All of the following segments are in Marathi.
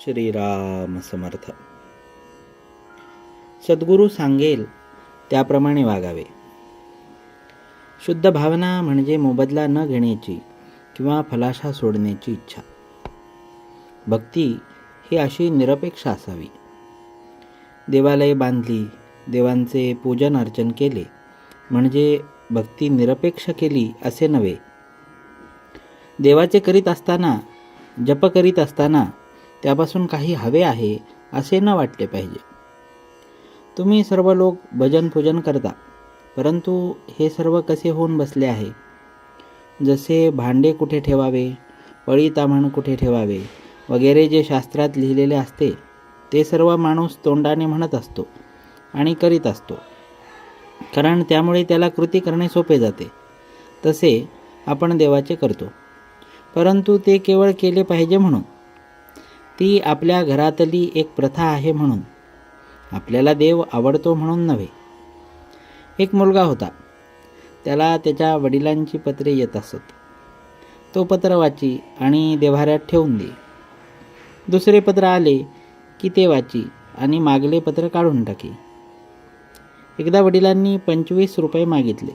श्रीराम समर्थ. सद्गुरू सांगेल त्याप्रमाणे वागावे. शुद्ध भावना म्हणजे मोबदला न घेण्याची किंवा फलाशा सोडण्याची इच्छा. भक्ती ही अशी निरपेक्ष असावी. देवालय बांधली, देवांचे पूजन अर्चन केले म्हणजे भक्ती निरपेक्ष केली असे नव्हे. देवाचे करीत असताना, जप करीत असताना त्यापासून काही हवे आहे असे न वाटले पाहिजे. तुम्ही सर्व लोक भजन पूजन करता, परंतु हे सर्व कसे होऊन बसले आहे? जसे भांडे कुठे ठेवावे, पळी ताम्हण कुठे ठेवावे वगैरे जे शास्त्रात लिहिलेले असते ते सर्व माणूस तोंडाने म्हणत असतो आणि करीत असतो, कारण त्यामुळे त्याला कृती करणे सोपे जाते. तसे आपण देवाचे करतो, परंतु ते केवळ केले पाहिजे म्हणून. ती आपल्या घरातली एक प्रथा आहे म्हणून, आपल्याला देव आवडतो म्हणून नव्हे. एक मुलगा होता, त्याला त्याच्या वडिलांची पत्रे येत असत. तो पत्र वाची आणि देव्हाऱ्यात ठेवून दे. दुसरे पत्र आले की ते वाची आणि मागले पत्र काढून टाके. एकदा वडिलांनी 25 रुपये मागितले.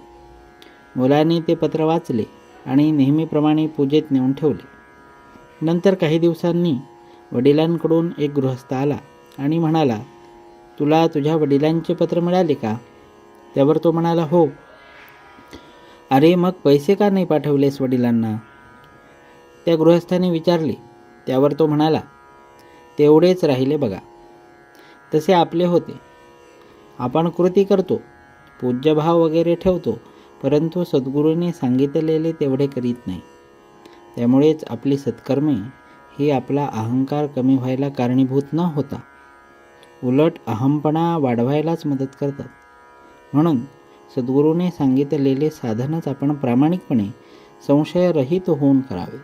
मुलाने ते पत्र वाचले आणि नेहमीप्रमाणे पूजेत नेऊन ठेवले. नंतर काही दिवसांनी वडिलांकडून एक गृहस्थ आला आणि म्हणाला, तुला तुझ्या वडिलांचे पत्र मिळाले का? त्यावर तो म्हणाला, हो. अरे, मग पैसे का नाही पाठवलेस वडिलांना? त्या गृहस्थाने विचारले. त्यावर तो म्हणाला, तेवढेच राहिले बघा. तसे आपले होते. आपण कृती करतो, पूज्यभाव वगैरे ठेवतो, परंतु सद्गुरूंनी सांगितलेले तेवढे करीत नाही. त्यामुळेच आपली सत्कर्मे ही आपला अहंकार कमी व्हायला कारणीभूत न होता उलट अहमपणा वाढवायलाच मदत करतात. म्हणून सद्गुरूने सांगितलेले साधनच आपण प्रामाणिकपणे संशयरहित होऊन करावे.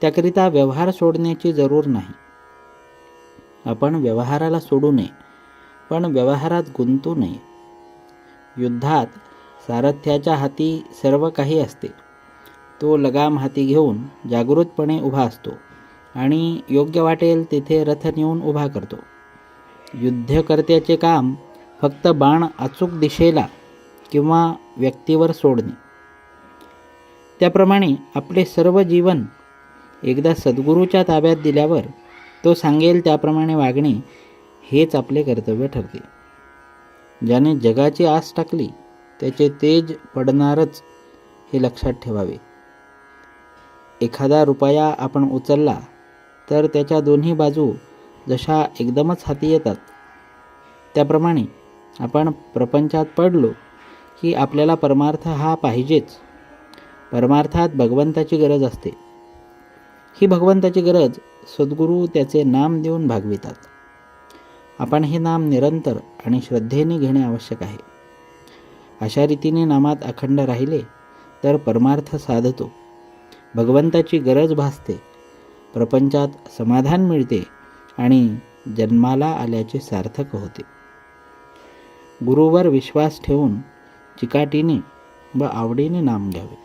त्याकरिता व्यवहार सोडण्याची जरूर नाही. आपण व्यवहाराला सोडू नये, पण व्यवहारात गुंतू नये. युद्धात सारथ्याच्या हाती सर्व काही असते. तो लगाम हाती घेऊन जागृतपणे उभा असतो आणि योग्य वाटेल तेथे रथ नेऊन उभा करतो. युद्धकर्त्याचे काम फक्त बाण अचूक दिशेला किंवा व्यक्तीवर सोडणे. त्याप्रमाणे आपले सर्व जीवन एकदा सद्गुरूच्या ताब्यात दिल्यावर तो सांगेल त्याप्रमाणे वागणे हेच आपले कर्तव्य ठरते. ज्याने जगाची आस टाकली त्याचे तेज पडणारच हे लक्षात ठेवावे. एखादा रुपया आपण उचलला तर त्याच्या दोन्ही बाजू जशा एकदमच हाती येतात, त्याप्रमाणे आपण प्रपंचात पडलो की आपल्याला परमार्थ हा पाहिजेच. परमार्थात भगवंताची गरज असते. ही भगवंताची गरज सद्गुरू त्याचे नाम देऊन भागवितात. आपण हे नाम निरंतर आणि श्रद्धेने घेणे आवश्यक आहे. अशा रीतीने नामात अखंड राहिले तर परमार्थ साधतो, भगवंताची गरज भासते, प्रपंचात समाधान मिळते आणि जन्माला आल्याचे सार्थक होते. गुरुवर विश्वास ठेवून चिकाटीने व आवडीने नाम घ्यावे.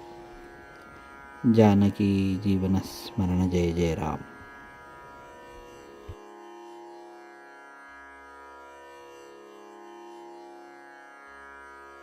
जानकी जीवन स्मरण. जय जय राम.